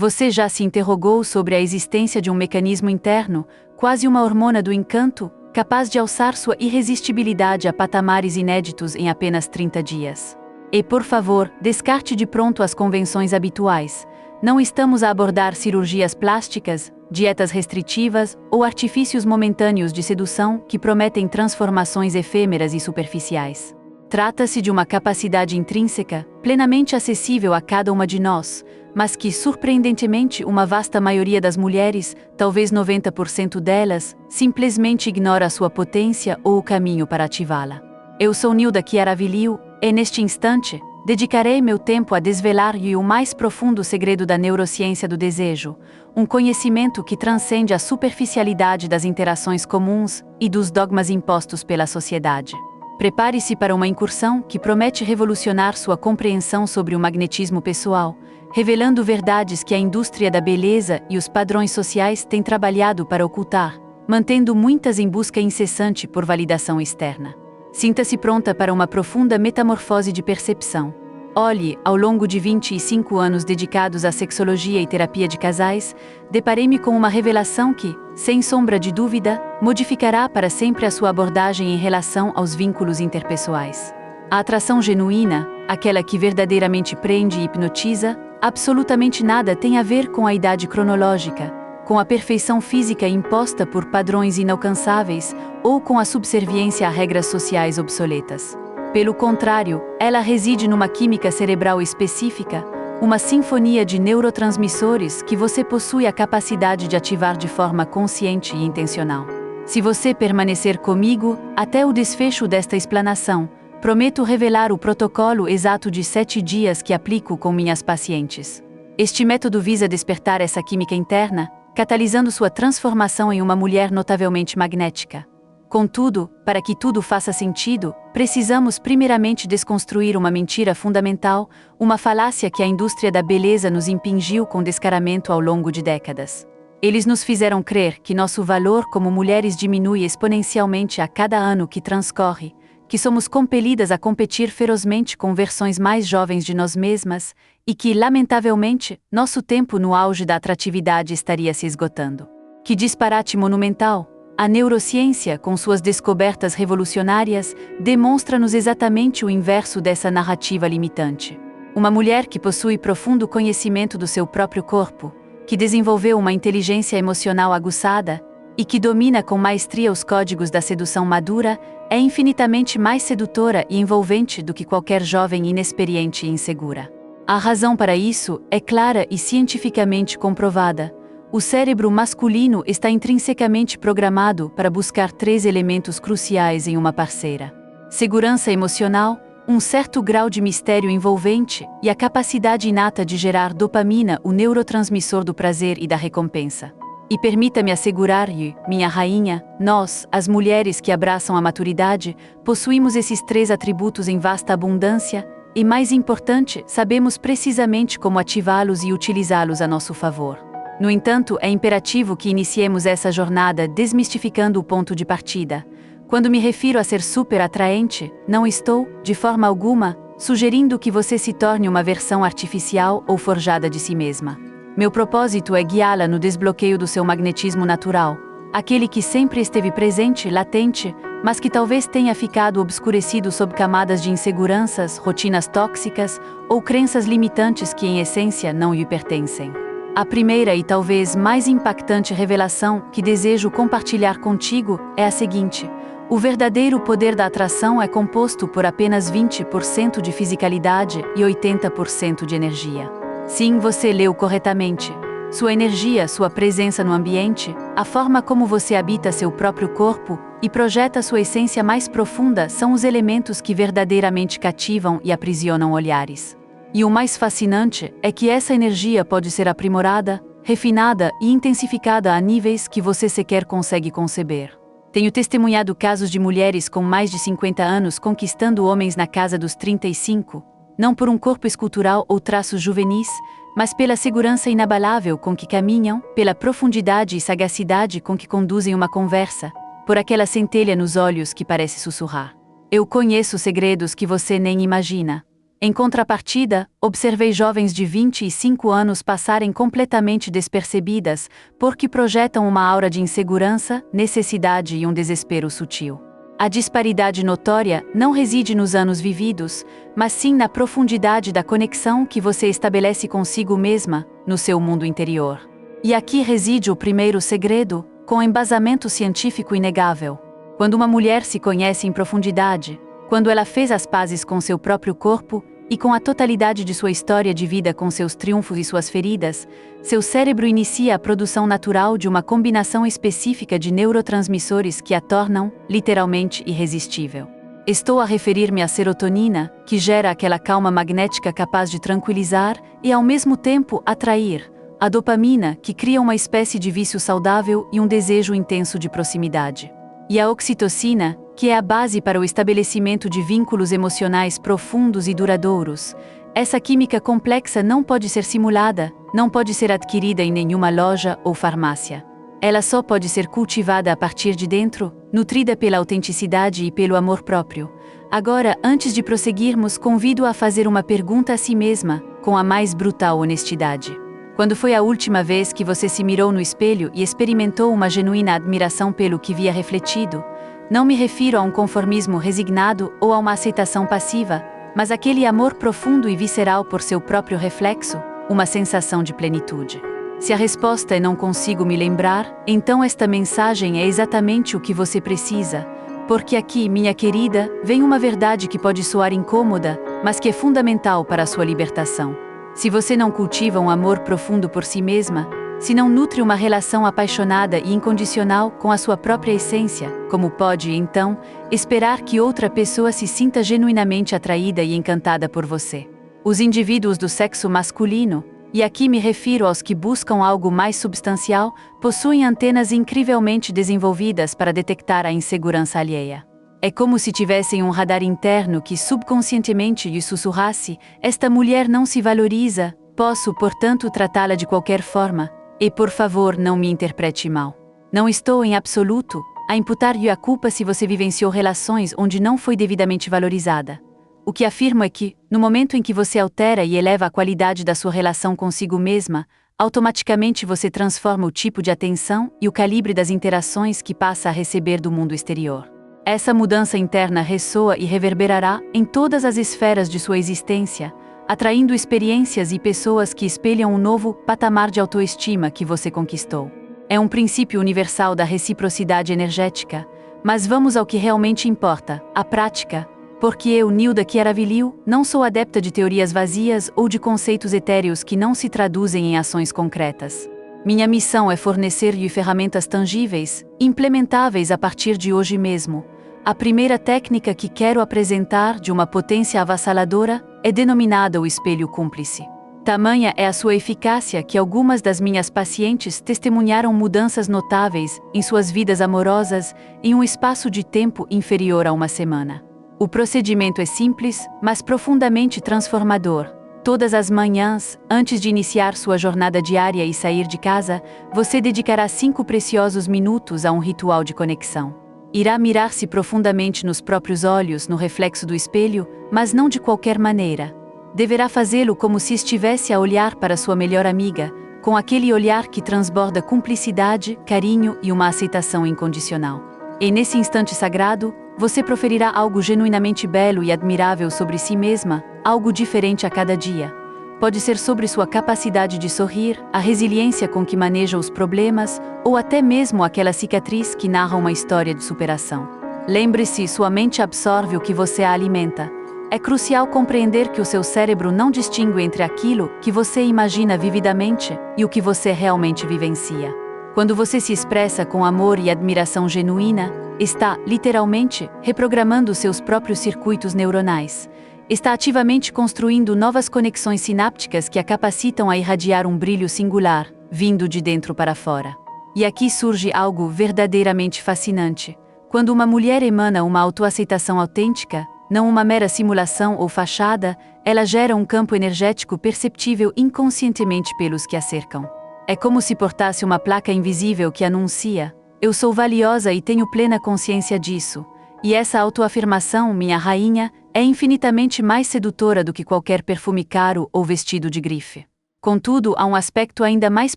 Você já se interrogou sobre a existência de um mecanismo interno, quase uma hormona do encanto, capaz de alçar sua irresistibilidade a patamares inéditos em apenas 30 dias? E, por favor, descarte de pronto as convenções habituais. Não estamos a abordar cirurgias plásticas, dietas restritivas ou artifícios momentâneos de sedução que prometem transformações efêmeras e superficiais. Trata-se de uma capacidade intrínseca, plenamente acessível a cada uma de nós, mas que, surpreendentemente, uma vasta maioria das mulheres, talvez 90% delas, simplesmente ignora sua potência ou o caminho para ativá-la. Eu sou Nilda Chiaravilio, e neste instante, dedicarei meu tempo a desvelar-lhe o mais profundo segredo da neurociência do desejo, um conhecimento que transcende a superficialidade das interações comuns e dos dogmas impostos pela sociedade. Prepare-se para uma incursão que promete revolucionar sua compreensão sobre o magnetismo pessoal, revelando verdades que a indústria da beleza e os padrões sociais têm trabalhado para ocultar, mantendo muitas em busca incessante por validação externa. Sinta-se pronta para uma profunda metamorfose de percepção. Olhe, ao longo de 25 anos dedicados à sexologia e terapia de casais, deparei-me com uma revelação que, sem sombra de dúvida, modificará para sempre a sua abordagem em relação aos vínculos interpessoais. A atração genuína, aquela que verdadeiramente prende e hipnotiza, absolutamente nada tem a ver com a idade cronológica, com a perfeição física imposta por padrões inalcançáveis ou com a subserviência a regras sociais obsoletas. Pelo contrário, ela reside numa química cerebral específica, uma sinfonia de neurotransmissores que você possui a capacidade de ativar de forma consciente e intencional. Se você permanecer comigo até o desfecho desta explanação, prometo revelar o protocolo exato de 7 dias que aplico com minhas pacientes. Este método visa despertar essa química interna, catalisando sua transformação em uma mulher notavelmente magnética. Contudo, para que tudo faça sentido, precisamos primeiramente desconstruir uma mentira fundamental, uma falácia que a indústria da beleza nos impingiu com descaramento ao longo de décadas. Eles nos fizeram crer que nosso valor como mulheres diminui exponencialmente a cada ano que transcorre, que somos compelidas a competir ferozmente com versões mais jovens de nós mesmas e que, lamentavelmente, nosso tempo no auge da atratividade estaria se esgotando. Que disparate monumental! A neurociência, com suas descobertas revolucionárias, demonstra-nos exatamente o inverso dessa narrativa limitante. Uma mulher que possui profundo conhecimento do seu próprio corpo, que desenvolveu uma inteligência emocional aguçada e que domina com maestria os códigos da sedução madura, é infinitamente mais sedutora e envolvente do que qualquer jovem inexperiente e insegura. A razão para isso é clara e cientificamente comprovada. O cérebro masculino está intrinsecamente programado para buscar 3 elementos cruciais em uma parceira: segurança emocional, um certo grau de mistério envolvente e a capacidade inata de gerar dopamina, o neurotransmissor do prazer e da recompensa. E permita-me assegurar-lhe, minha rainha, nós, as mulheres que abraçam a maturidade, possuímos esses 3 atributos em vasta abundância e, mais importante, sabemos precisamente como ativá-los e utilizá-los a nosso favor. No entanto, é imperativo que iniciemos essa jornada desmistificando o ponto de partida. Quando me refiro a ser super atraente, não estou, de forma alguma, sugerindo que você se torne uma versão artificial ou forjada de si mesma. Meu propósito é guiá-la no desbloqueio do seu magnetismo natural, aquele que sempre esteve presente, latente, mas que talvez tenha ficado obscurecido sob camadas de inseguranças, rotinas tóxicas ou crenças limitantes que, em essência, não lhe pertencem. A primeira e talvez mais impactante revelação que desejo compartilhar contigo é a seguinte: o verdadeiro poder da atração é composto por apenas 20% de fisicalidade e 80% de energia. Sim, você leu corretamente. Sua energia, sua presença no ambiente, a forma como você habita seu próprio corpo e projeta sua essência mais profunda são os elementos que verdadeiramente cativam e aprisionam olhares. E o mais fascinante é que essa energia pode ser aprimorada, refinada e intensificada a níveis que você sequer consegue conceber. Tenho testemunhado casos de mulheres com mais de 50 anos conquistando homens na casa dos 35, não por um corpo escultural ou traços juvenis, mas pela segurança inabalável com que caminham, pela profundidade e sagacidade com que conduzem uma conversa, por aquela centelha nos olhos que parece sussurrar: eu conheço segredos que você nem imagina. Em contrapartida, observei jovens de 25 anos passarem completamente despercebidas porque projetam uma aura de insegurança, necessidade e um desespero sutil. A disparidade notória não reside nos anos vividos, mas sim na profundidade da conexão que você estabelece consigo mesma, no seu mundo interior. E aqui reside o primeiro segredo, com embasamento científico inegável. Quando uma mulher se conhece em profundidade, quando ela fez as pazes com seu próprio corpo e com a totalidade de sua história de vida com seus triunfos e suas feridas, seu cérebro inicia a produção natural de uma combinação específica de neurotransmissores que a tornam, literalmente, irresistível. Estou a referir-me à serotonina, que gera aquela calma magnética capaz de tranquilizar e, ao mesmo tempo, atrair, a dopamina, que cria uma espécie de vício saudável e um desejo intenso de proximidade. E a oxitocina, que é a base para o estabelecimento de vínculos emocionais profundos e duradouros. Essa química complexa não pode ser simulada, não pode ser adquirida em nenhuma loja ou farmácia. Ela só pode ser cultivada a partir de dentro, nutrida pela autenticidade e pelo amor próprio. Agora, antes de prosseguirmos, convido-a a fazer uma pergunta a si mesma, com a mais brutal honestidade. Quando foi a última vez que você se mirou no espelho e experimentou uma genuína admiração pelo que via refletido? Não me refiro a um conformismo resignado ou a uma aceitação passiva, mas aquele amor profundo e visceral por seu próprio reflexo, uma sensação de plenitude. Se a resposta é não consigo me lembrar, então esta mensagem é exatamente o que você precisa, porque aqui, minha querida, vem uma verdade que pode soar incômoda, mas que é fundamental para a sua libertação. Se você não cultiva um amor profundo por si mesma, se não nutre uma relação apaixonada e incondicional com a sua própria essência, como pode, então, esperar que outra pessoa se sinta genuinamente atraída e encantada por você? Os indivíduos do sexo masculino, e aqui me refiro aos que buscam algo mais substancial, possuem antenas incrivelmente desenvolvidas para detectar a insegurança alheia. É como se tivessem um radar interno que subconscientemente lhe sussurrasse: esta mulher não se valoriza, posso, portanto, tratá-la de qualquer forma. E por favor, não me interprete mal. Não estou, em absoluto, a imputar-lhe a culpa se você vivenciou relações onde não foi devidamente valorizada. O que afirmo é que, no momento em que você altera e eleva a qualidade da sua relação consigo mesma, automaticamente você transforma o tipo de atenção e o calibre das interações que passa a receber do mundo exterior. Essa mudança interna ressoa e reverberará em todas as esferas de sua existência, atraindo experiências e pessoas que espelham o novo patamar de autoestima que você conquistou. É um princípio universal da reciprocidade energética, mas vamos ao que realmente importa, a prática, porque eu, Nilda Chiaravilil, não sou adepta de teorias vazias ou de conceitos etéreos que não se traduzem em ações concretas. Minha missão é fornecer-lhe ferramentas tangíveis, implementáveis a partir de hoje mesmo. A primeira técnica que quero apresentar, de uma potência avassaladora, é denominada o espelho cúmplice. Tamanha é a sua eficácia que algumas das minhas pacientes testemunharam mudanças notáveis em suas vidas amorosas em um espaço de tempo inferior a uma semana. O procedimento é simples, mas profundamente transformador. Todas as manhãs, antes de iniciar sua jornada diária e sair de casa, você dedicará 5 preciosos minutos a um ritual de conexão. Irá mirar-se profundamente nos próprios olhos no reflexo do espelho, mas não de qualquer maneira. Deverá fazê-lo como se estivesse a olhar para sua melhor amiga, com aquele olhar que transborda cumplicidade, carinho e uma aceitação incondicional. E nesse instante sagrado, você proferirá algo genuinamente belo e admirável sobre si mesma, algo diferente a cada dia. Pode ser sobre sua capacidade de sorrir, a resiliência com que maneja os problemas, ou até mesmo aquela cicatriz que narra uma história de superação. Lembre-se, sua mente absorve o que você a alimenta. É crucial compreender que o seu cérebro não distingue entre aquilo que você imagina vividamente e o que você realmente vivencia. Quando você se expressa com amor e admiração genuína, está, literalmente, reprogramando seus próprios circuitos neuronais. Está ativamente construindo novas conexões sinápticas que a capacitam a irradiar um brilho singular, vindo de dentro para fora. E aqui surge algo verdadeiramente fascinante. Quando uma mulher emana uma autoaceitação autêntica, não uma mera simulação ou fachada, ela gera um campo energético perceptível inconscientemente pelos que a cercam. É como se portasse uma placa invisível que anuncia: eu sou valiosa e tenho plena consciência disso. E essa autoafirmação, minha rainha, É infinitamente mais sedutora do que qualquer perfume caro ou vestido de grife. Contudo, há um aspecto ainda mais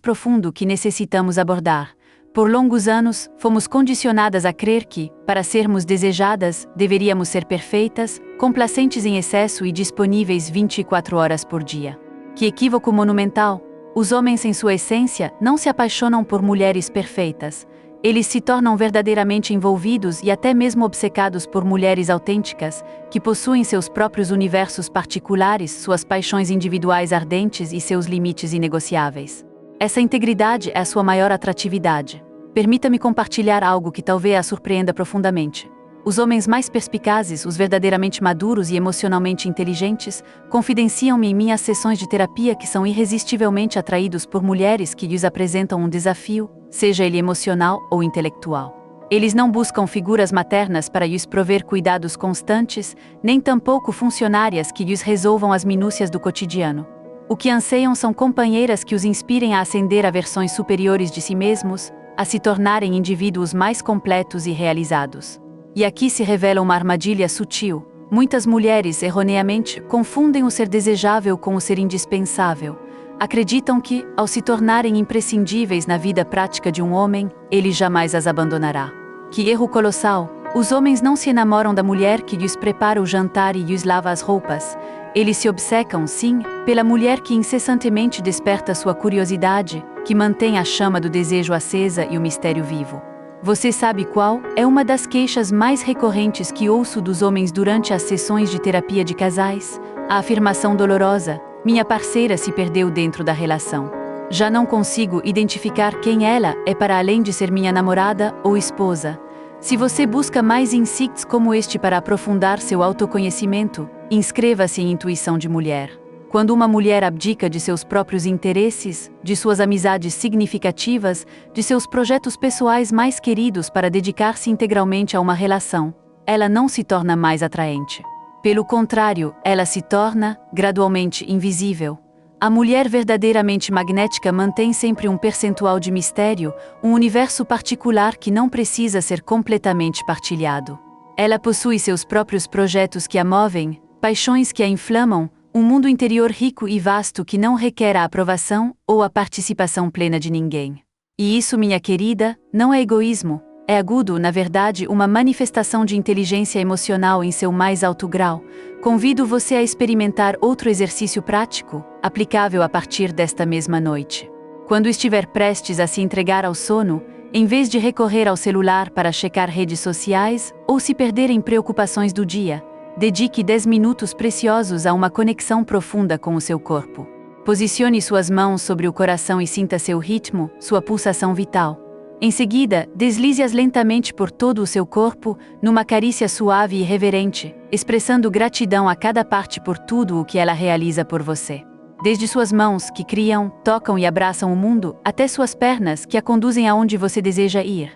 profundo que necessitamos abordar. Por longos anos, fomos condicionadas a crer que, para sermos desejadas, deveríamos ser perfeitas, complacentes em excesso e disponíveis 24 horas por dia. Que equívoco monumental! Os homens, em sua essência, não se apaixonam por mulheres perfeitas. Eles se tornam verdadeiramente envolvidos e até mesmo obcecados por mulheres autênticas, que possuem seus próprios universos particulares, suas paixões individuais ardentes e seus limites inegociáveis. Essa integridade é a sua maior atratividade. Permita-me compartilhar algo que talvez a surpreenda profundamente. Os homens mais perspicazes, os verdadeiramente maduros e emocionalmente inteligentes, confidenciam-me em minhas sessões de terapia que são irresistivelmente atraídos por mulheres que lhes apresentam um desafio, seja ele emocional ou intelectual. Eles não buscam figuras maternas para lhes prover cuidados constantes, nem tampouco funcionárias que lhes resolvam as minúcias do cotidiano. O que anseiam são companheiras que os inspirem a ascender a versões superiores de si mesmos, a se tornarem indivíduos mais completos e realizados. E aqui se revela uma armadilha sutil. Muitas mulheres, erroneamente, confundem o ser desejável com o ser indispensável. Acreditam que, ao se tornarem imprescindíveis na vida prática de um homem, ele jamais as abandonará. Que erro colossal! Os homens não se enamoram da mulher que lhes prepara o jantar e lhes lava as roupas. Eles se obcecam, sim, pela mulher que incessantemente desperta sua curiosidade, que mantém a chama do desejo acesa e o mistério vivo. Você sabe qual é uma das queixas mais recorrentes que ouço dos homens durante as sessões de terapia de casais? A afirmação dolorosa: minha parceira se perdeu dentro da relação. Já não consigo identificar quem ela é para além de ser minha namorada ou esposa. Se você busca mais insights como este para aprofundar seu autoconhecimento, inscreva-se em Intuição de Mulher. Quando uma mulher abdica de seus próprios interesses, de suas amizades significativas, de seus projetos pessoais mais queridos para dedicar-se integralmente a uma relação, ela não se torna mais atraente. Pelo contrário, ela se torna, gradualmente, invisível. A mulher verdadeiramente magnética mantém sempre um percentual de mistério, um universo particular que não precisa ser completamente partilhado. Ela possui seus próprios projetos que a movem, paixões que a inflamam, um mundo interior rico e vasto que não requer a aprovação ou a participação plena de ninguém. E isso, minha querida, não é egoísmo. É agudo, na verdade, uma manifestação de inteligência emocional em seu mais alto grau. Convido você a experimentar outro exercício prático, aplicável a partir desta mesma noite. Quando estiver prestes a se entregar ao sono, em vez de recorrer ao celular para checar redes sociais ou se perder em preocupações do dia, dedique 10 minutos preciosos a uma conexão profunda com o seu corpo. Posicione suas mãos sobre o coração e sinta seu ritmo, sua pulsação vital. Em seguida, deslize-as lentamente por todo o seu corpo, numa carícia suave e reverente, expressando gratidão a cada parte por tudo o que ela realiza por você. Desde suas mãos, que criam, tocam e abraçam o mundo, até suas pernas, que a conduzem aonde você deseja ir.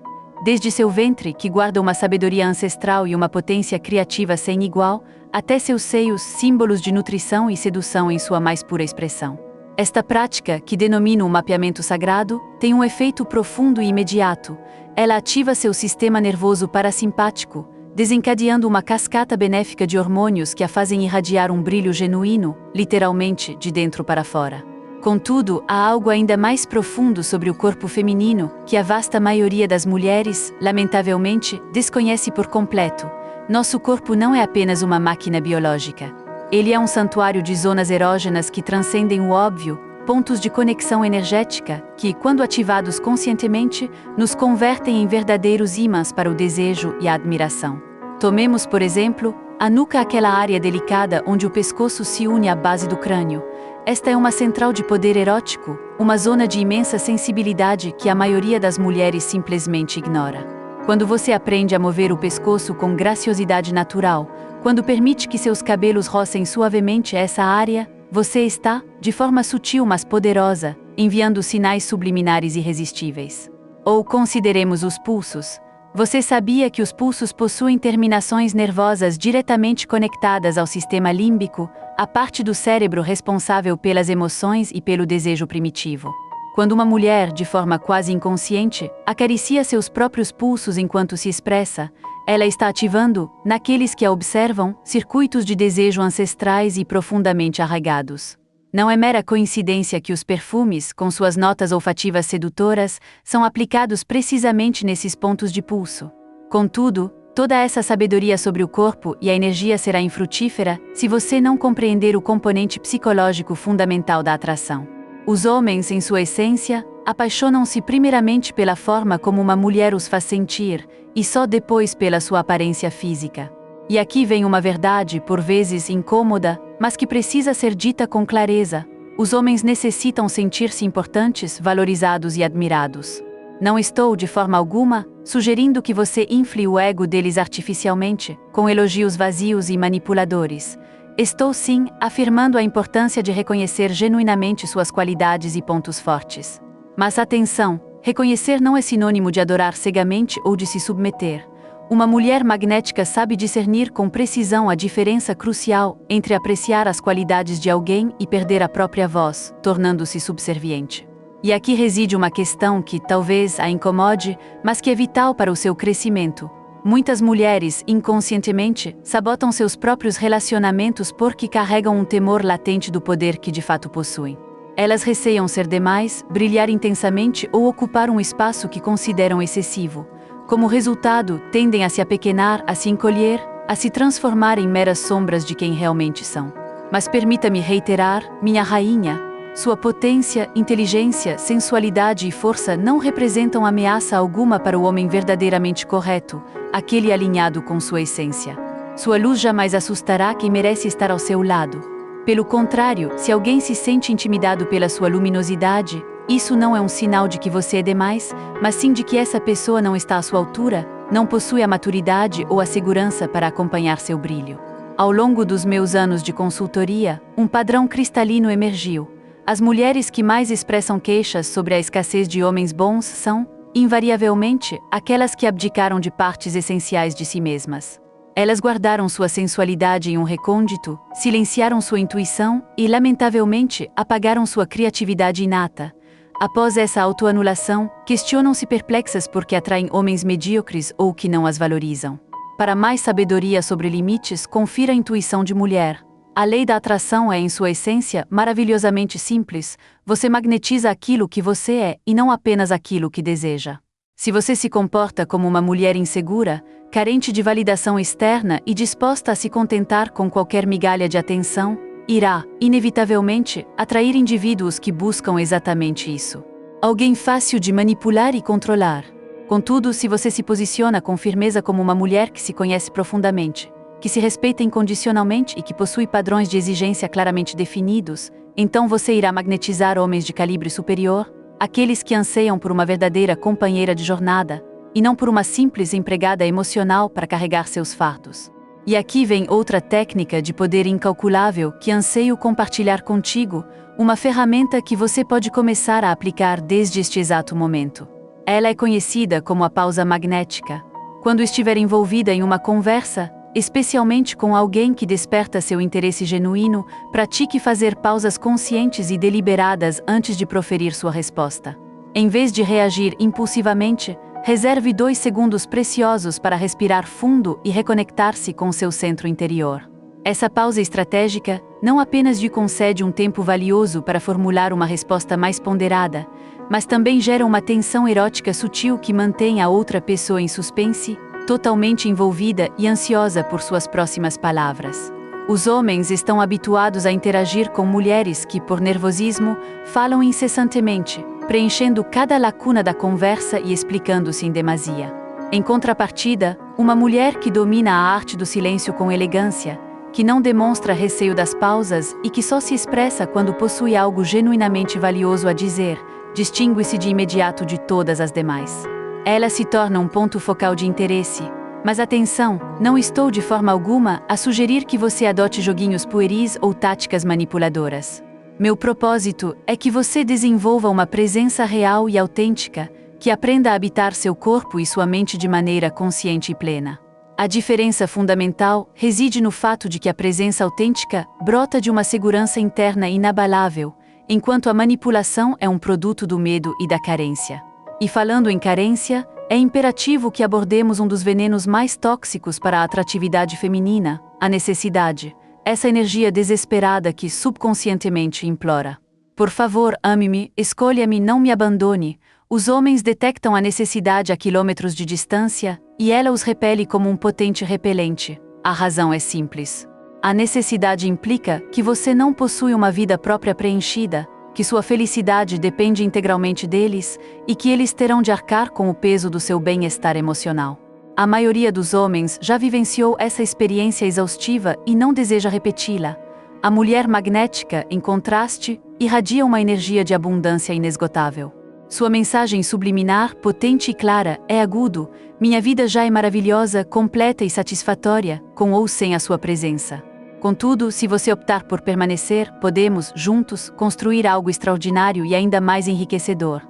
Desde seu ventre, que guarda uma sabedoria ancestral e uma potência criativa sem igual, até seus seios, símbolos de nutrição e sedução em sua mais pura expressão. Esta prática, que denomino um mapeamento sagrado, tem um efeito profundo e imediato. Ela ativa seu sistema nervoso parasimpático, desencadeando uma cascata benéfica de hormônios que a fazem irradiar um brilho genuíno, literalmente, de dentro para fora. Contudo, há algo ainda mais profundo sobre o corpo feminino, que a vasta maioria das mulheres, lamentavelmente, desconhece por completo. Nosso corpo não é apenas uma máquina biológica. Ele é um santuário de zonas erógenas que transcendem o óbvio, pontos de conexão energética que, quando ativados conscientemente, nos convertem em verdadeiros ímãs para o desejo e a admiração. Tomemos, por exemplo, a nuca, aquela área delicada onde o pescoço se une à base do crânio. Esta é uma central de poder erótico, uma zona de imensa sensibilidade que a maioria das mulheres simplesmente ignora. Quando você aprende a mover o pescoço com graciosidade natural, quando permite que seus cabelos rocem suavemente essa área, você está, de forma sutil mas poderosa, enviando sinais subliminares irresistíveis. Ou consideremos os pulsos. Você sabia que os pulsos possuem terminações nervosas diretamente conectadas ao sistema límbico, a parte do cérebro responsável pelas emoções e pelo desejo primitivo? Quando uma mulher, de forma quase inconsciente, acaricia seus próprios pulsos enquanto se expressa, Ela está ativando, naqueles que a observam, circuitos de desejo ancestrais e profundamente arraigados. Não é mera coincidência que os perfumes, com suas notas olfativas sedutoras, são aplicados precisamente nesses pontos de pulso. Contudo, toda essa sabedoria sobre o corpo e a energia será infrutífera se você não compreender o componente psicológico fundamental da atração. Os homens, em sua essência, apaixonam-se primeiramente pela forma como uma mulher os faz sentir, e só depois pela sua aparência física. E aqui vem uma verdade, por vezes incômoda, mas que precisa ser dita com clareza. Os homens necessitam sentir-se importantes, valorizados e admirados. Não estou, de forma alguma, sugerindo que você infle o ego deles artificialmente, com elogios vazios e manipuladores. Estou sim afirmando a importância de reconhecer genuinamente suas qualidades e pontos fortes. Mas atenção, reconhecer não é sinônimo de adorar cegamente ou de se submeter. Uma mulher magnética sabe discernir com precisão a diferença crucial entre apreciar as qualidades de alguém e perder a própria voz, tornando-se subserviente. E aqui reside uma questão que talvez a incomode, mas que é vital para o seu crescimento. Muitas mulheres, inconscientemente, sabotam seus próprios relacionamentos porque carregam um temor latente do poder que de fato possuem. Elas receiam ser demais, brilhar intensamente ou ocupar um espaço que consideram excessivo. Como resultado, tendem a se apequenar, a se encolher, a se transformar em meras sombras de quem realmente são. Mas permita-me reiterar, minha rainha, sua potência, inteligência, sensualidade e força não representam ameaça alguma para o homem verdadeiramente correto, aquele alinhado com sua essência. Sua luz jamais assustará quem merece estar ao seu lado. Pelo contrário, se alguém se sente intimidado pela sua luminosidade, isso não é um sinal de que você é demais, mas sim de que essa pessoa não está à sua altura, não possui a maturidade ou a segurança para acompanhar seu brilho. Ao longo dos meus anos de consultoria, um padrão cristalino emergiu. As mulheres que mais expressam queixas sobre a escassez de homens bons são, invariavelmente, aquelas que abdicaram de partes essenciais de si mesmas. Elas guardaram sua sensualidade em um recôndito, silenciaram sua intuição e, lamentavelmente, apagaram sua criatividade inata. Após essa autoanulação, questionam-se perplexas porque atraem homens medíocres ou que não as valorizam. Para mais sabedoria sobre limites, confira a intuição de mulher. A lei da atração é, em sua essência, maravilhosamente simples. Você magnetiza aquilo que você é e não apenas aquilo que deseja. Se você se comporta como uma mulher insegura, carente de validação externa e disposta a se contentar com qualquer migalha de atenção, irá, inevitavelmente, atrair indivíduos que buscam exatamente isso. Alguém fácil de manipular e controlar. Contudo, se você se posiciona com firmeza como uma mulher que se conhece profundamente, que se respeita incondicionalmente e que possui padrões de exigência claramente definidos, então você irá magnetizar homens de calibre superior, aqueles que anseiam por uma verdadeira companheira de jornada, e não por uma simples empregada emocional para carregar seus fardos. E aqui vem outra técnica de poder incalculável que anseio compartilhar contigo, uma ferramenta que você pode começar a aplicar desde este exato momento. Ela é conhecida como a pausa magnética. Quando estiver envolvida em uma conversa, especialmente com alguém que desperta seu interesse genuíno, pratique fazer pausas conscientes e deliberadas antes de proferir sua resposta. Em vez de reagir impulsivamente, reserve 2 segundos preciosos para respirar fundo e reconectar-se com seu centro interior. Essa pausa estratégica não apenas lhe concede um tempo valioso para formular uma resposta mais ponderada, mas também gera uma tensão erótica sutil que mantém a outra pessoa em suspense, totalmente envolvida e ansiosa por suas próximas palavras. Os homens estão habituados a interagir com mulheres que, por nervosismo, falam incessantemente, preenchendo cada lacuna da conversa e explicando-se em demasia. Em contrapartida, uma mulher que domina a arte do silêncio com elegância, que não demonstra receio das pausas e que só se expressa quando possui algo genuinamente valioso a dizer, distingue-se de imediato de todas as demais. Ela se torna um ponto focal de interesse. Mas atenção, não estou de forma alguma a sugerir que você adote joguinhos pueris ou táticas manipuladoras. Meu propósito é que você desenvolva uma presença real e autêntica, que aprenda a habitar seu corpo e sua mente de maneira consciente e plena. A diferença fundamental reside no fato de que a presença autêntica brota de uma segurança interna inabalável, enquanto a manipulação é um produto do medo e da carência. E falando em carência, É imperativo que abordemos um dos venenos mais tóxicos para a atratividade feminina, a necessidade, essa energia desesperada que subconscientemente implora. Por favor, ame-me, escolha-me, não me abandone. Os homens detectam a necessidade a quilômetros de distância, e ela os repele como um potente repelente. A razão é simples. A necessidade implica que você não possui uma vida própria preenchida, que sua felicidade depende integralmente deles e que eles terão de arcar com o peso do seu bem-estar emocional. A maioria dos homens já vivenciou essa experiência exaustiva e não deseja repeti-la. A mulher magnética, em contraste, irradia uma energia de abundância inesgotável. Sua mensagem subliminar, potente e clara, é agudo: minha vida já é maravilhosa, completa e satisfatória, com ou sem a sua presença. Contudo, se você optar por permanecer, podemos, juntos, construir algo extraordinário e ainda mais enriquecedor.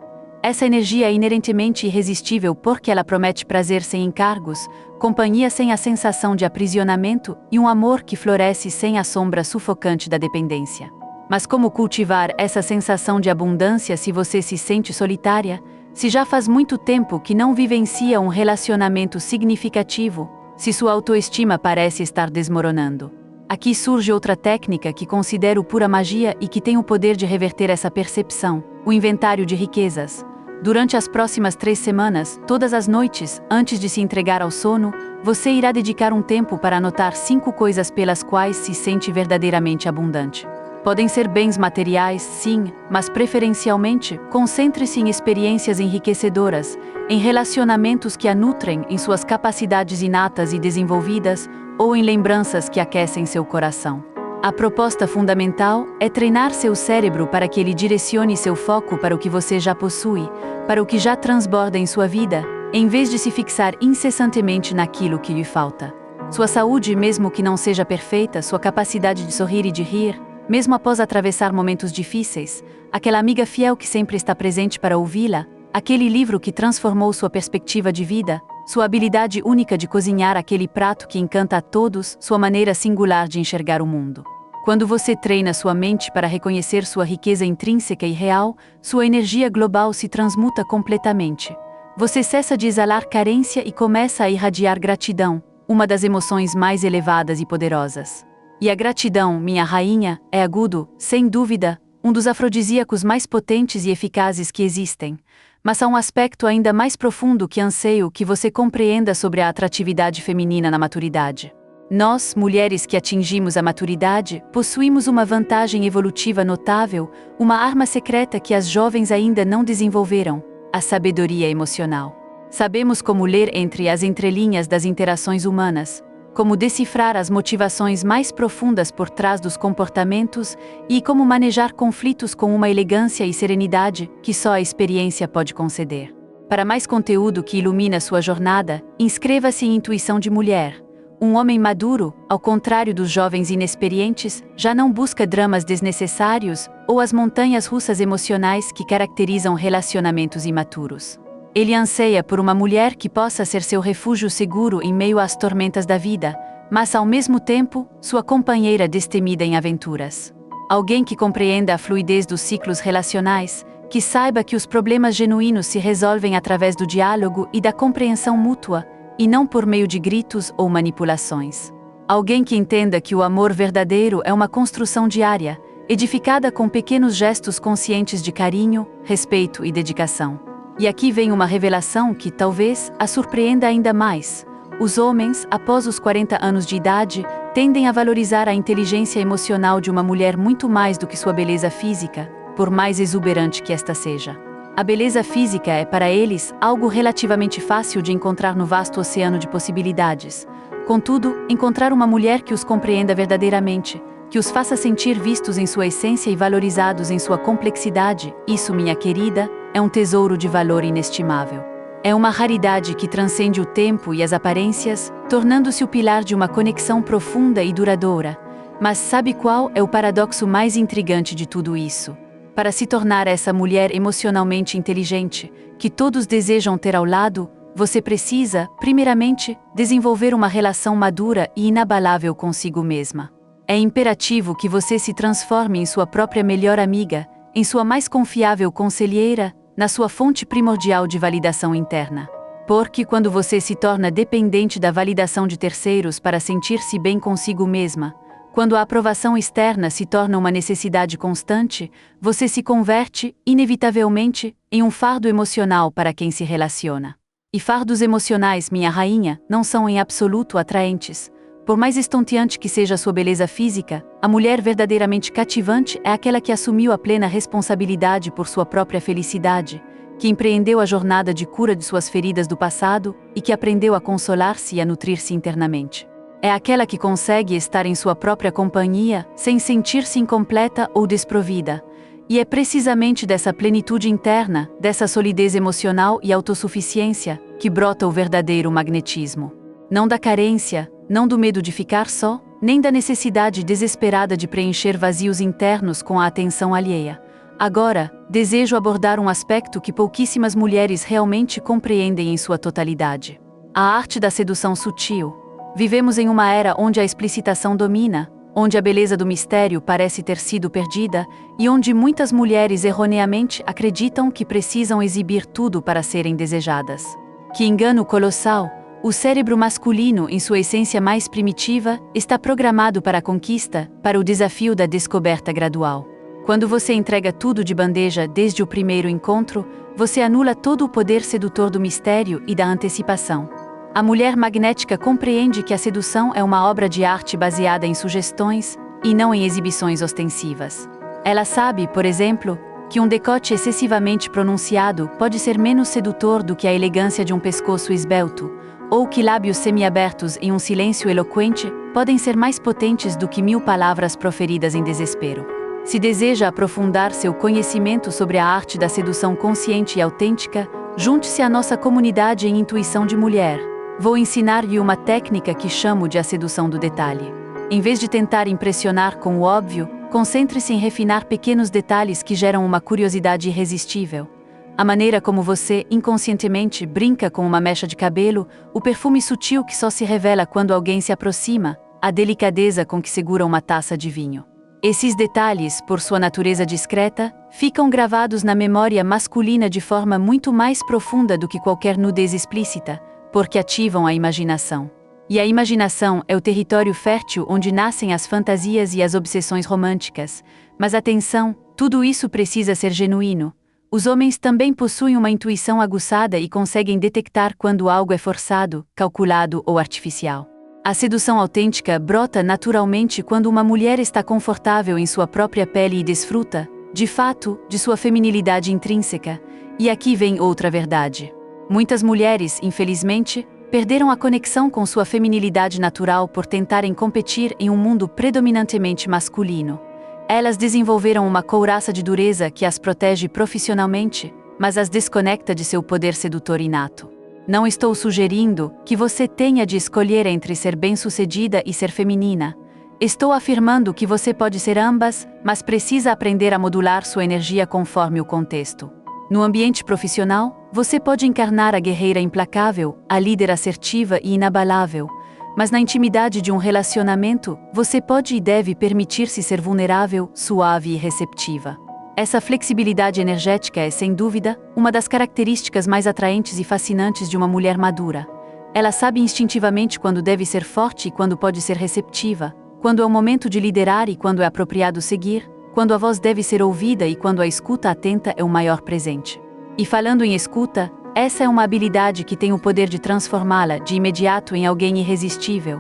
Essa energia é inerentemente irresistível porque ela promete prazer sem encargos, companhia sem a sensação de aprisionamento e um amor que floresce sem a sombra sufocante da dependência. Mas como cultivar essa sensação de abundância se você se sente solitária, se já faz muito tempo que não vivencia um relacionamento significativo, se sua autoestima parece estar desmoronando? Aqui surge outra técnica que considero pura magia e que tem o poder de reverter essa percepção: o inventário de riquezas. Durante as próximas 3 semanas, todas as noites, antes de se entregar ao sono, você irá dedicar um tempo para anotar 5 coisas pelas quais se sente verdadeiramente abundante. Podem ser bens materiais, sim, mas preferencialmente, concentre-se em experiências enriquecedoras, em relacionamentos que a nutrem em suas capacidades inatas e desenvolvidas, ou em lembranças que aquecem seu coração. A proposta fundamental é treinar seu cérebro para que ele direcione seu foco para o que você já possui, para o que já transborda em sua vida, em vez de se fixar incessantemente naquilo que lhe falta. Sua saúde, mesmo que não seja perfeita, sua capacidade de sorrir e de rir, mesmo após atravessar momentos difíceis, aquela amiga fiel que sempre está presente para ouvi-la, aquele livro que transformou sua perspectiva de vida, sua habilidade única de cozinhar aquele prato que encanta a todos, sua maneira singular de enxergar o mundo. Quando você treina sua mente para reconhecer sua riqueza intrínseca e real, sua energia global se transmuta completamente. Você cessa de exalar carência e começa a irradiar gratidão, uma das emoções mais elevadas e poderosas. E a gratidão, minha rainha, é agudo, sem dúvida, um dos afrodisíacos mais potentes e eficazes que existem. Mas há um aspecto ainda mais profundo que anseio que você compreenda sobre a atratividade feminina na maturidade. Nós, mulheres que atingimos a maturidade, possuímos uma vantagem evolutiva notável, uma arma secreta que as jovens ainda não desenvolveram: a sabedoria emocional. Sabemos como ler entre as entrelinhas das interações humanas, como decifrar as motivações mais profundas por trás dos comportamentos e como manejar conflitos com uma elegância e serenidade que só a experiência pode conceder. Para mais conteúdo que ilumina sua jornada, inscreva-se em Intuição de Mulher. Um homem maduro, ao contrário dos jovens inexperientes, já não busca dramas desnecessários ou as montanhas russas emocionais que caracterizam relacionamentos imaturos. Ele anseia por uma mulher que possa ser seu refúgio seguro em meio às tormentas da vida, mas ao mesmo tempo, sua companheira destemida em aventuras. Alguém que compreenda a fluidez dos ciclos relacionais, que saiba que os problemas genuínos se resolvem através do diálogo e da compreensão mútua, e não por meio de gritos ou manipulações. Alguém que entenda que o amor verdadeiro é uma construção diária, edificada com pequenos gestos conscientes de carinho, respeito e dedicação. E aqui vem uma revelação que, talvez, a surpreenda ainda mais. Os homens, após os 40 anos de idade, tendem a valorizar a inteligência emocional de uma mulher muito mais do que sua beleza física, por mais exuberante que esta seja. A beleza física é para eles algo relativamente fácil de encontrar no vasto oceano de possibilidades. Contudo, encontrar uma mulher que os compreenda verdadeiramente, que os faça sentir vistos em sua essência e valorizados em sua complexidade, isso, minha querida, é um tesouro de valor inestimável. É uma raridade que transcende o tempo e as aparências, tornando-se o pilar de uma conexão profunda e duradoura. Mas sabe qual é o paradoxo mais intrigante de tudo isso? Para se tornar essa mulher emocionalmente inteligente, que todos desejam ter ao lado, você precisa, primeiramente, desenvolver uma relação madura e inabalável consigo mesma. É imperativo que você se transforme em sua própria melhor amiga, em sua mais confiável conselheira, na sua fonte primordial de validação interna. Porque quando você se torna dependente da validação de terceiros para sentir-se bem consigo mesma, quando a aprovação externa se torna uma necessidade constante, você se converte, inevitavelmente, em um fardo emocional para quem se relaciona. E fardos emocionais, minha rainha, não são em absoluto atraentes. Por mais estonteante que seja sua beleza física, a mulher verdadeiramente cativante é aquela que assumiu a plena responsabilidade por sua própria felicidade, que empreendeu a jornada de cura de suas feridas do passado e que aprendeu a consolar-se e a nutrir-se internamente. É aquela que consegue estar em sua própria companhia sem sentir-se incompleta ou desprovida. E é precisamente dessa plenitude interna, dessa solidez emocional e autossuficiência, que brota o verdadeiro magnetismo. Não da carência, não do medo de ficar só, nem da necessidade desesperada de preencher vazios internos com a atenção alheia. Agora, desejo abordar um aspecto que pouquíssimas mulheres realmente compreendem em sua totalidade: a arte da sedução sutil. Vivemos em uma era onde a explicitação domina, onde a beleza do mistério parece ter sido perdida e onde muitas mulheres erroneamente acreditam que precisam exibir tudo para serem desejadas. Que engano colossal! O cérebro masculino, em sua essência mais primitiva, está programado para a conquista, para o desafio da descoberta gradual. Quando você entrega tudo de bandeja desde o primeiro encontro, você anula todo o poder sedutor do mistério e da antecipação. A mulher magnética compreende que a sedução é uma obra de arte baseada em sugestões e não em exibições ostensivas. Ela sabe, por exemplo, que um decote excessivamente pronunciado pode ser menos sedutor do que a elegância de um pescoço esbelto, ou que lábios semiabertos em um silêncio eloquente podem ser mais potentes do que 1000 palavras proferidas em desespero. Se deseja aprofundar seu conhecimento sobre a arte da sedução consciente e autêntica, junte-se à nossa comunidade em Intuição de Mulher. Vou ensinar-lhe uma técnica que chamo de a sedução do detalhe. Em vez de tentar impressionar com o óbvio, concentre-se em refinar pequenos detalhes que geram uma curiosidade irresistível. A maneira como você, inconscientemente, brinca com uma mecha de cabelo, o perfume sutil que só se revela quando alguém se aproxima, a delicadeza com que segura uma taça de vinho. Esses detalhes, por sua natureza discreta, ficam gravados na memória masculina de forma muito mais profunda do que qualquer nudez explícita, porque ativam a imaginação. E a imaginação é o território fértil onde nascem as fantasias e as obsessões românticas. Mas atenção, tudo isso precisa ser genuíno. Os homens também possuem uma intuição aguçada e conseguem detectar quando algo é forçado, calculado ou artificial. A sedução autêntica brota naturalmente quando uma mulher está confortável em sua própria pele e desfruta, de fato, de sua feminilidade intrínseca. E aqui vem outra verdade. Muitas mulheres, infelizmente, perderam a conexão com sua feminilidade natural por tentarem competir em um mundo predominantemente masculino. Elas desenvolveram uma couraça de dureza que as protege profissionalmente, mas as desconecta de seu poder sedutor inato. Não estou sugerindo que você tenha de escolher entre ser bem-sucedida e ser feminina. Estou afirmando que você pode ser ambas, mas precisa aprender a modular sua energia conforme o contexto. No ambiente profissional, você pode encarnar a guerreira implacável, a líder assertiva e inabalável, mas na intimidade de um relacionamento, você pode e deve permitir-se ser vulnerável, suave e receptiva. Essa flexibilidade energética é, sem dúvida, uma das características mais atraentes e fascinantes de uma mulher madura. Ela sabe instintivamente quando deve ser forte e quando pode ser receptiva, quando é o momento de liderar e quando é apropriado seguir, quando a voz deve ser ouvida e quando a escuta atenta é o maior presente. E falando em escuta, essa é uma habilidade que tem o poder de transformá-la de imediato em alguém irresistível.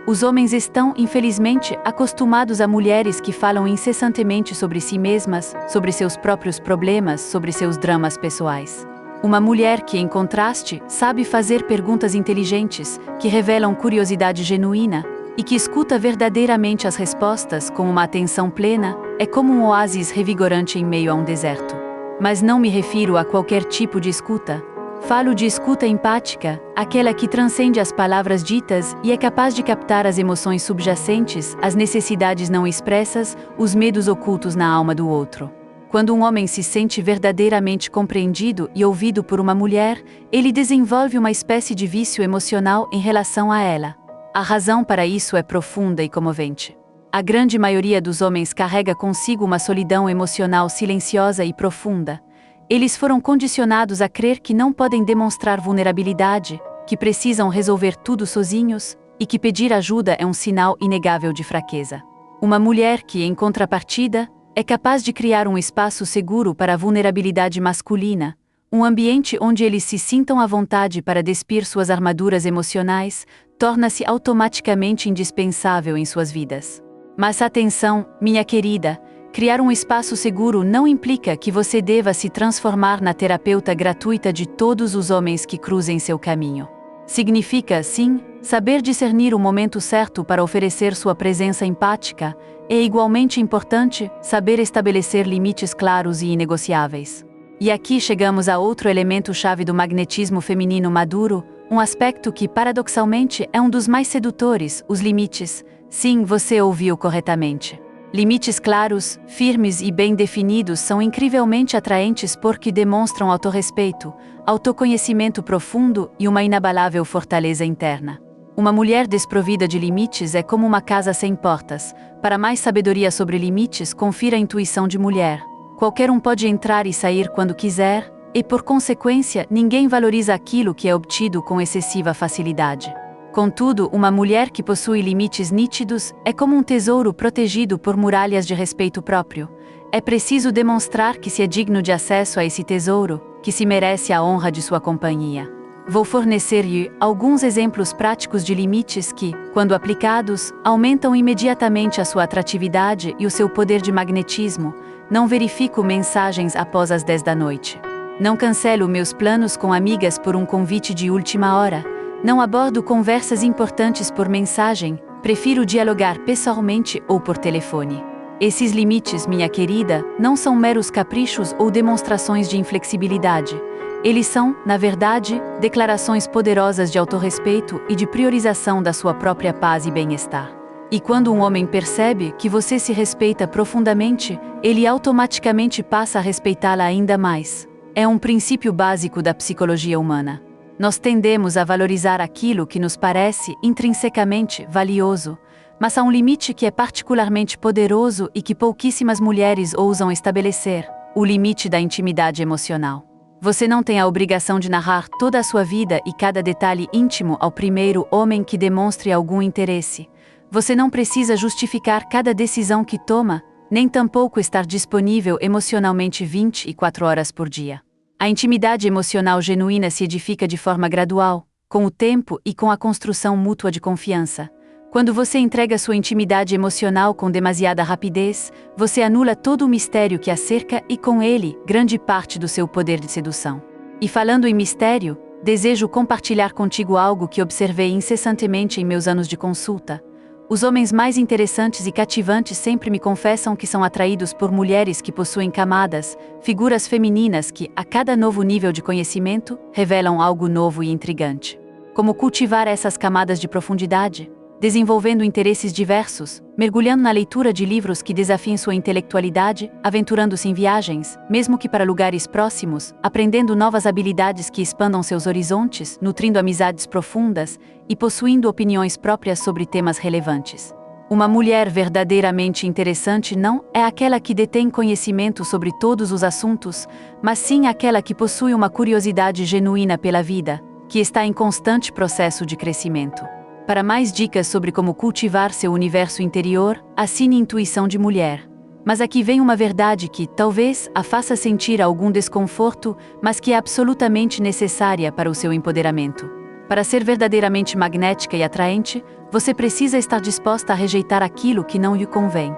Os homens estão, infelizmente, acostumados a mulheres que falam incessantemente sobre si mesmas, sobre seus próprios problemas, sobre seus dramas pessoais. Uma mulher que, em contraste, sabe fazer perguntas inteligentes, que revelam curiosidade genuína, e que escuta verdadeiramente as respostas com uma atenção plena, é como um oásis revigorante em meio a um deserto. Mas não me refiro a qualquer tipo de escuta. Falo de escuta empática, aquela que transcende as palavras ditas e é capaz de captar as emoções subjacentes, as necessidades não expressas, os medos ocultos na alma do outro. Quando um homem se sente verdadeiramente compreendido e ouvido por uma mulher, ele desenvolve uma espécie de vício emocional em relação a ela. A razão para isso é profunda e comovente. A grande maioria dos homens carrega consigo uma solidão emocional silenciosa e profunda. Eles foram condicionados a crer que não podem demonstrar vulnerabilidade, que precisam resolver tudo sozinhos, e que pedir ajuda é um sinal inegável de fraqueza. Uma mulher que, em contrapartida, é capaz de criar um espaço seguro para a vulnerabilidade masculina, um ambiente onde eles se sintam à vontade para despir suas armaduras emocionais, torna-se automaticamente indispensável em suas vidas. Mas atenção, minha querida, criar um espaço seguro não implica que você deva se transformar na terapeuta gratuita de todos os homens que cruzem seu caminho. Significa, sim, saber discernir o momento certo para oferecer sua presença empática. É igualmente importante saber estabelecer limites claros e inegociáveis. E aqui chegamos a outro elemento-chave do magnetismo feminino maduro, um aspecto que, paradoxalmente, é um dos mais sedutores: os limites. Sim, você ouviu corretamente. Limites claros, firmes e bem definidos são incrivelmente atraentes porque demonstram autorrespeito, autoconhecimento profundo e uma inabalável fortaleza interna. Uma mulher desprovida de limites é como uma casa sem portas. Para mais sabedoria sobre limites, confira a intuição de mulher. Qualquer um pode entrar e sair quando quiser, e por consequência, ninguém valoriza aquilo que é obtido com excessiva facilidade. Contudo, uma mulher que possui limites nítidos é como um tesouro protegido por muralhas de respeito próprio. É preciso demonstrar que se é digno de acesso a esse tesouro, que se merece a honra de sua companhia. Vou fornecer-lhe alguns exemplos práticos de limites que, quando aplicados, aumentam imediatamente a sua atratividade e o seu poder de magnetismo. Não verifico mensagens após as 10 da noite. Não cancelo meus planos com amigas por um convite de última hora. Não abordo conversas importantes por mensagem, prefiro dialogar pessoalmente ou por telefone. Esses limites, minha querida, não são meros caprichos ou demonstrações de inflexibilidade. Eles são, na verdade, declarações poderosas de autorrespeito e de priorização da sua própria paz e bem-estar. E quando um homem percebe que você se respeita profundamente, ele automaticamente passa a respeitá-la ainda mais. É um princípio básico da psicologia humana. Nós tendemos a valorizar aquilo que nos parece intrinsecamente valioso, mas há um limite que é particularmente poderoso e que pouquíssimas mulheres ousam estabelecer: o limite da intimidade emocional. Você não tem a obrigação de narrar toda a sua vida e cada detalhe íntimo ao primeiro homem que demonstre algum interesse. Você não precisa justificar cada decisão que toma, nem tampouco estar disponível emocionalmente 24 horas por dia. A intimidade emocional genuína se edifica de forma gradual, com o tempo e com a construção mútua de confiança. Quando você entrega sua intimidade emocional com demasiada rapidez, você anula todo o mistério que a cerca e, com ele, grande parte do seu poder de sedução. E falando em mistério, desejo compartilhar contigo algo que observei incessantemente em meus anos de consulta. Os homens mais interessantes e cativantes sempre me confessam que são atraídos por mulheres que possuem camadas, figuras femininas que, a cada novo nível de conhecimento, revelam algo novo e intrigante. Como cultivar essas camadas de profundidade? Desenvolvendo interesses diversos, mergulhando na leitura de livros que desafiem sua intelectualidade, aventurando-se em viagens, mesmo que para lugares próximos, aprendendo novas habilidades que expandam seus horizontes, nutrindo amizades profundas e possuindo opiniões próprias sobre temas relevantes. Uma mulher verdadeiramente interessante não é aquela que detém conhecimento sobre todos os assuntos, mas sim aquela que possui uma curiosidade genuína pela vida, que está em constante processo de crescimento. Para mais dicas sobre como cultivar seu universo interior, assine Intuição de Mulher. Mas aqui vem uma verdade que, talvez, a faça sentir algum desconforto, mas que é absolutamente necessária para o seu empoderamento. Para ser verdadeiramente magnética e atraente, você precisa estar disposta a rejeitar aquilo que não lhe convém.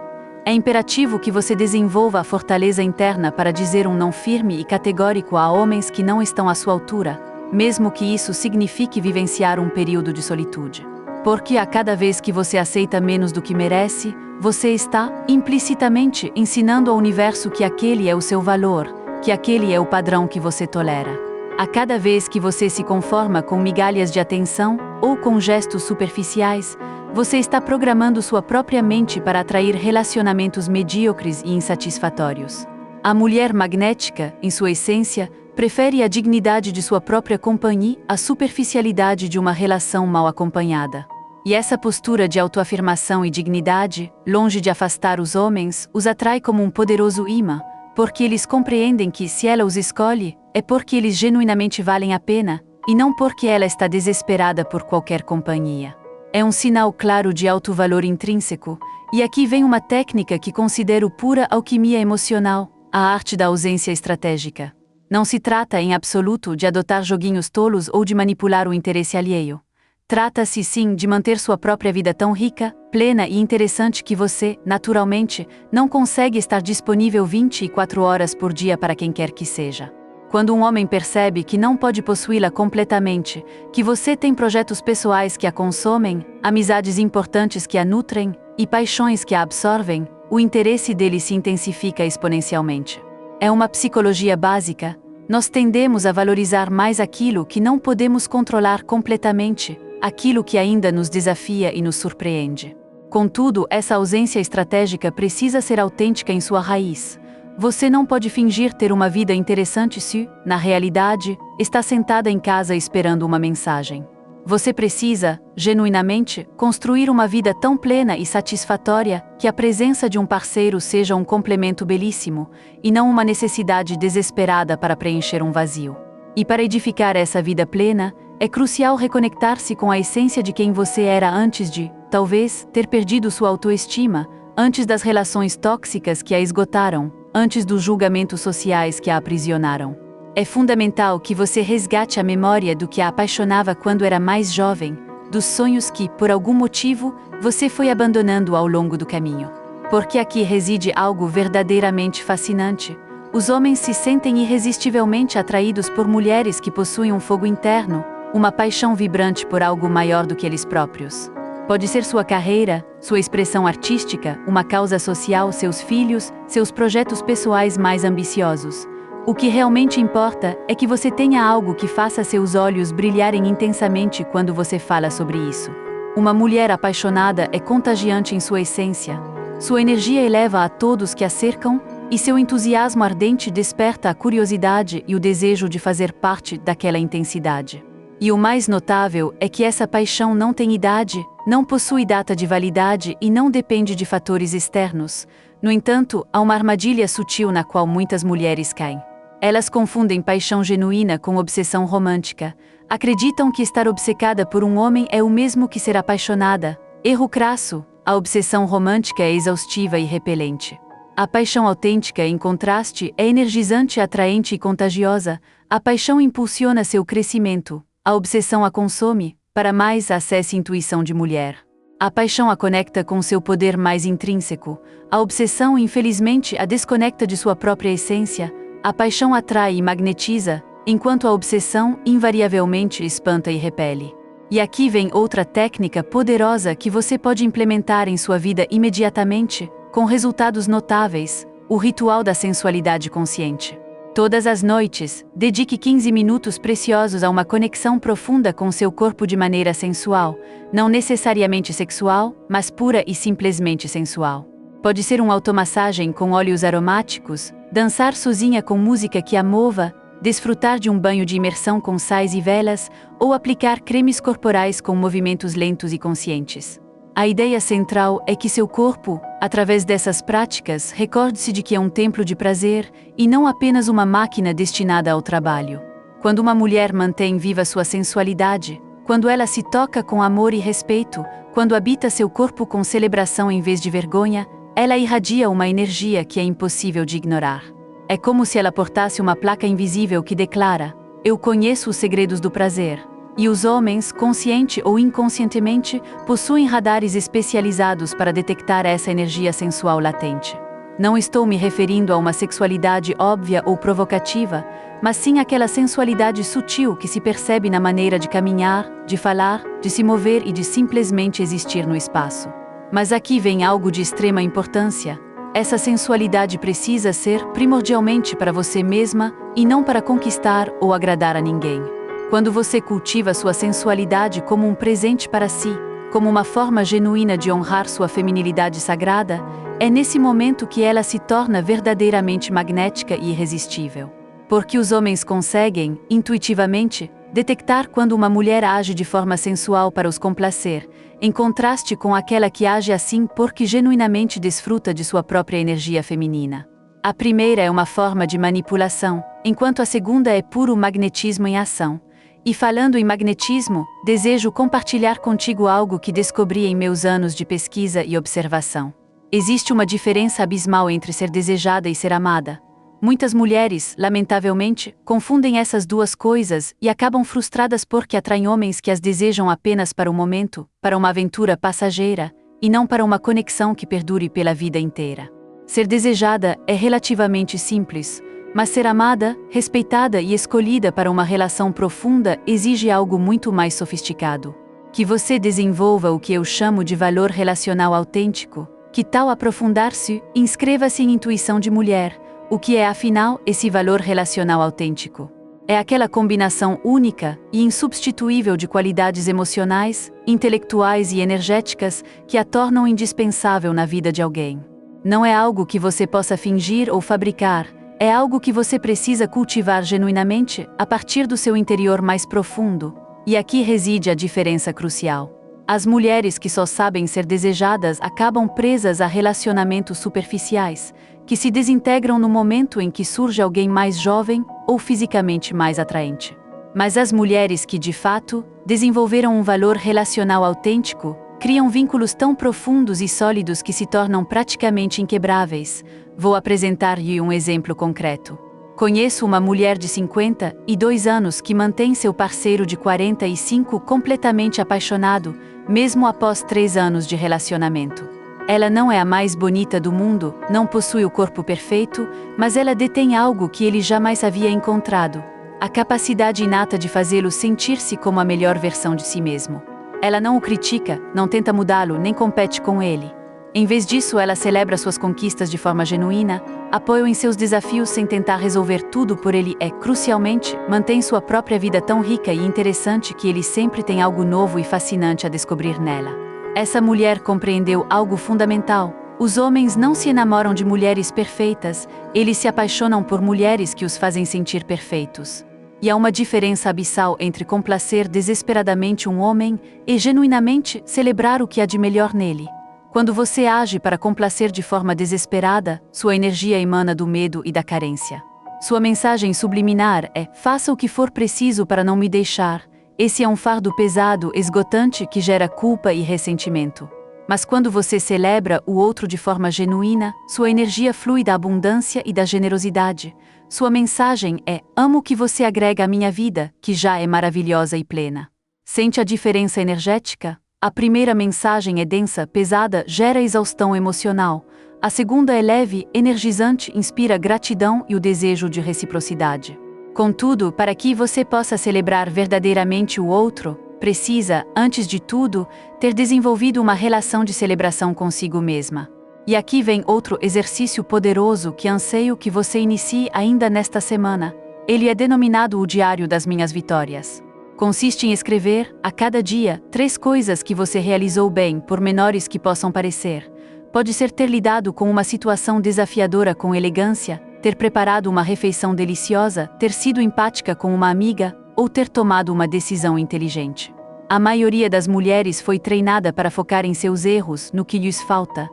É imperativo que você desenvolva a fortaleza interna para dizer um não firme e categórico a homens que não estão à sua altura, mesmo que isso signifique vivenciar um período de solitude. Porque a cada vez que você aceita menos do que merece, você está, implicitamente, ensinando ao universo que aquele é o seu valor, que aquele é o padrão que você tolera. A cada vez que você se conforma com migalhas de atenção ou com gestos superficiais, você está programando sua própria mente para atrair relacionamentos medíocres e insatisfatórios. A mulher magnética, em sua essência, prefere a dignidade de sua própria companhia à superficialidade de uma relação mal acompanhada. E essa postura de autoafirmação e dignidade, longe de afastar os homens, os atrai como um poderoso imã, porque eles compreendem que, se ela os escolhe, é porque eles genuinamente valem a pena, e não porque ela está desesperada por qualquer companhia. É um sinal claro de alto valor intrínseco, e aqui vem uma técnica que considero pura alquimia emocional, a arte da ausência estratégica. Não se trata, em absoluto, de adotar joguinhos tolos ou de manipular o interesse alheio. Trata-se, sim, de manter sua própria vida tão rica, plena e interessante que você, naturalmente, não consegue estar disponível 24 horas por dia para quem quer que seja. Quando um homem percebe que não pode possuí-la completamente, que você tem projetos pessoais que a consomem, amizades importantes que a nutrem e paixões que a absorvem, o interesse dele se intensifica exponencialmente. É uma psicologia básica. Nós tendemos a valorizar mais aquilo que não podemos controlar completamente, aquilo que ainda nos desafia e nos surpreende. Contudo, essa ausência estratégica precisa ser autêntica em sua raiz. Você não pode fingir ter uma vida interessante se, na realidade, está sentada em casa esperando uma mensagem. Você precisa, genuinamente, construir uma vida tão plena e satisfatória que a presença de um parceiro seja um complemento belíssimo, e não uma necessidade desesperada para preencher um vazio. E para edificar essa vida plena, é crucial reconectar-se com a essência de quem você era antes de, talvez, ter perdido sua autoestima, antes das relações tóxicas que a esgotaram, antes dos julgamentos sociais que a aprisionaram. É fundamental que você resgate a memória do que a apaixonava quando era mais jovem, dos sonhos que, por algum motivo, você foi abandonando ao longo do caminho. Porque aqui reside algo verdadeiramente fascinante. Os homens se sentem irresistivelmente atraídos por mulheres que possuem um fogo interno, uma paixão vibrante por algo maior do que eles próprios. Pode ser sua carreira, sua expressão artística, uma causa social, seus filhos, seus projetos pessoais mais ambiciosos. O que realmente importa é que você tenha algo que faça seus olhos brilharem intensamente quando você fala sobre isso. Uma mulher apaixonada é contagiante em sua essência. Sua energia eleva a todos que a cercam, e seu entusiasmo ardente desperta a curiosidade e o desejo de fazer parte daquela intensidade. E o mais notável é que essa paixão não tem idade, não possui data de validade e não depende de fatores externos. No entanto, há uma armadilha sutil na qual muitas mulheres caem. Elas confundem paixão genuína com obsessão romântica. Acreditam que estar obcecada por um homem é o mesmo que ser apaixonada. Erro crasso. A obsessão romântica é exaustiva e repelente. A paixão autêntica, em contraste, é energizante, atraente e contagiosa. A paixão impulsiona seu crescimento. A obsessão a consome. Para mais, acesse intuição de mulher. A paixão a conecta com seu poder mais intrínseco. A obsessão, infelizmente, a desconecta de sua própria essência. A paixão atrai e magnetiza, enquanto a obsessão, invariavelmente, espanta e repele. E aqui vem outra técnica poderosa que você pode implementar em sua vida imediatamente, com resultados notáveis: o ritual da sensualidade consciente. Todas as noites, dedique 15 minutos preciosos a uma conexão profunda com seu corpo de maneira sensual, não necessariamente sexual, mas pura e simplesmente sensual. Pode ser uma automassagem com óleos aromáticos, dançar sozinha com música que a mova, desfrutar de um banho de imersão com sais e velas, ou aplicar cremes corporais com movimentos lentos e conscientes. A ideia central é que seu corpo, através dessas práticas, recorde-se de que é um templo de prazer e não apenas uma máquina destinada ao trabalho. Quando uma mulher mantém viva sua sensualidade, quando ela se toca com amor e respeito, quando habita seu corpo com celebração em vez de vergonha, ela irradia uma energia que é impossível de ignorar. É como se ela portasse uma placa invisível que declara: "Eu conheço os segredos do prazer." E os homens, consciente ou inconscientemente, possuem radares especializados para detectar essa energia sensual latente. Não estou me referindo a uma sexualidade óbvia ou provocativa, mas sim àquela sensualidade sutil que se percebe na maneira de caminhar, de falar, de se mover e de simplesmente existir no espaço. Mas aqui vem algo de extrema importância. Essa sensualidade precisa ser primordialmente para você mesma e não para conquistar ou agradar a ninguém. Quando você cultiva sua sensualidade como um presente para si, como uma forma genuína de honrar sua feminilidade sagrada, é nesse momento que ela se torna verdadeiramente magnética e irresistível. Porque os homens conseguem, intuitivamente, detectar quando uma mulher age de forma sensual para os complacer, em contraste com aquela que age assim porque genuinamente desfruta de sua própria energia feminina. A primeira é uma forma de manipulação, enquanto a segunda é puro magnetismo em ação. E falando em magnetismo, desejo compartilhar contigo algo que descobri em meus anos de pesquisa e observação. Existe uma diferença abismal entre ser desejada e ser amada. Muitas mulheres, lamentavelmente, confundem essas duas coisas e acabam frustradas porque atraem homens que as desejam apenas para o momento, para uma aventura passageira, e não para uma conexão que perdure pela vida inteira. Ser desejada é relativamente simples, mas ser amada, respeitada e escolhida para uma relação profunda exige algo muito mais sofisticado. Que você desenvolva o que eu chamo de valor relacional autêntico. Que tal aprofundar-se? Inscreva-se em Intuição de Mulher. O que é, afinal, esse valor relacional autêntico? É aquela combinação única e insubstituível de qualidades emocionais, intelectuais e energéticas que a tornam indispensável na vida de alguém. Não é algo que você possa fingir ou fabricar, é algo que você precisa cultivar genuinamente a partir do seu interior mais profundo. E aqui reside a diferença crucial. As mulheres que só sabem ser desejadas acabam presas a relacionamentos superficiais, que se desintegram no momento em que surge alguém mais jovem ou fisicamente mais atraente. Mas as mulheres que, de fato, desenvolveram um valor relacional autêntico, criam vínculos tão profundos e sólidos que se tornam praticamente inquebráveis. Vou apresentar-lhe um exemplo concreto. Conheço uma mulher de 52 anos que mantém seu parceiro de 45 completamente apaixonado, mesmo após 3 anos de relacionamento. Ela não é a mais bonita do mundo, não possui o corpo perfeito, mas ela detém algo que ele jamais havia encontrado: a capacidade inata de fazê-lo sentir-se como a melhor versão de si mesmo. Ela não o critica, não tenta mudá-lo, nem compete com ele. Em vez disso, ela celebra suas conquistas de forma genuína, apoia-o em seus desafios sem tentar resolver tudo por ele e, crucialmente, mantém sua própria vida tão rica e interessante que ele sempre tem algo novo e fascinante a descobrir nela. Essa mulher compreendeu algo fundamental: os homens não se enamoram de mulheres perfeitas, eles se apaixonam por mulheres que os fazem sentir perfeitos. E há uma diferença abissal entre complacer desesperadamente um homem e genuinamente celebrar o que há de melhor nele. Quando você age para complacer de forma desesperada, sua energia emana do medo e da carência. Sua mensagem subliminar é: faça o que for preciso para não me deixar. Esse é um fardo pesado, esgotante, que gera culpa e ressentimento. Mas quando você celebra o outro de forma genuína, sua energia flui da abundância e da generosidade. Sua mensagem é: amo o que você agrega à minha vida, que já é maravilhosa e plena. Sente a diferença energética? A primeira mensagem é densa, pesada, gera exaustão emocional. A segunda é leve, energizante, inspira gratidão e o desejo de reciprocidade. Contudo, para que você possa celebrar verdadeiramente o outro, precisa, antes de tudo, ter desenvolvido uma relação de celebração consigo mesma. E aqui vem outro exercício poderoso que anseio que você inicie ainda nesta semana. Ele é denominado o Diário das Minhas Vitórias. Consiste em escrever, a cada dia, 3 coisas que você realizou bem, por menores que possam parecer. Pode ser ter lidado com uma situação desafiadora com elegância, ter preparado uma refeição deliciosa, ter sido empática com uma amiga, ou ter tomado uma decisão inteligente. A maioria das mulheres foi treinada para focar em seus erros, no que lhes falta.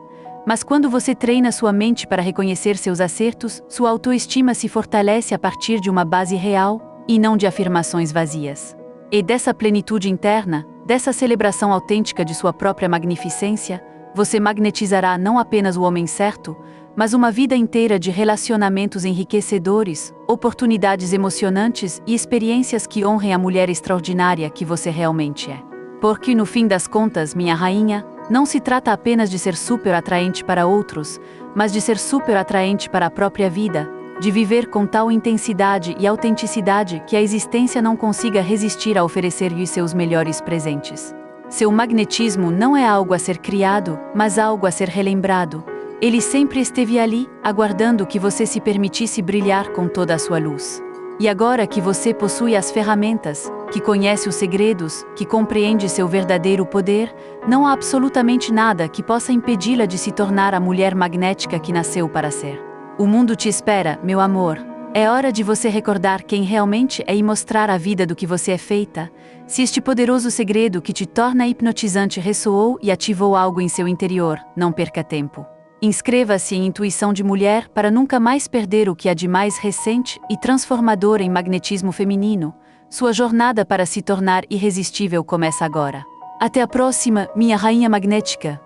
Mas quando você treina sua mente para reconhecer seus acertos, sua autoestima se fortalece a partir de uma base real, e não de afirmações vazias. E dessa plenitude interna, dessa celebração autêntica de sua própria magnificência, você magnetizará não apenas o homem certo, mas uma vida inteira de relacionamentos enriquecedores, oportunidades emocionantes e experiências que honrem a mulher extraordinária que você realmente é. Porque, no fim das contas, minha rainha, não se trata apenas de ser super atraente para outros, mas de ser super atraente para a própria vida, de viver com tal intensidade e autenticidade que a existência não consiga resistir a oferecer-lhe seus melhores presentes. Seu magnetismo não é algo a ser criado, mas algo a ser relembrado. Ele sempre esteve ali, aguardando que você se permitisse brilhar com toda a sua luz. E agora que você possui as ferramentas, que conhece os segredos, que compreende seu verdadeiro poder, não há absolutamente nada que possa impedi-la de se tornar a mulher magnética que nasceu para ser. O mundo te espera, meu amor. É hora de você recordar quem realmente é e mostrar à vida do que você é feita. Se este poderoso segredo que te torna hipnotizante ressoou e ativou algo em seu interior, não perca tempo. Inscreva-se em Intuição de Mulher para nunca mais perder o que há de mais recente e transformador em magnetismo feminino. Sua jornada para se tornar irresistível começa agora. Até a próxima, minha rainha magnética!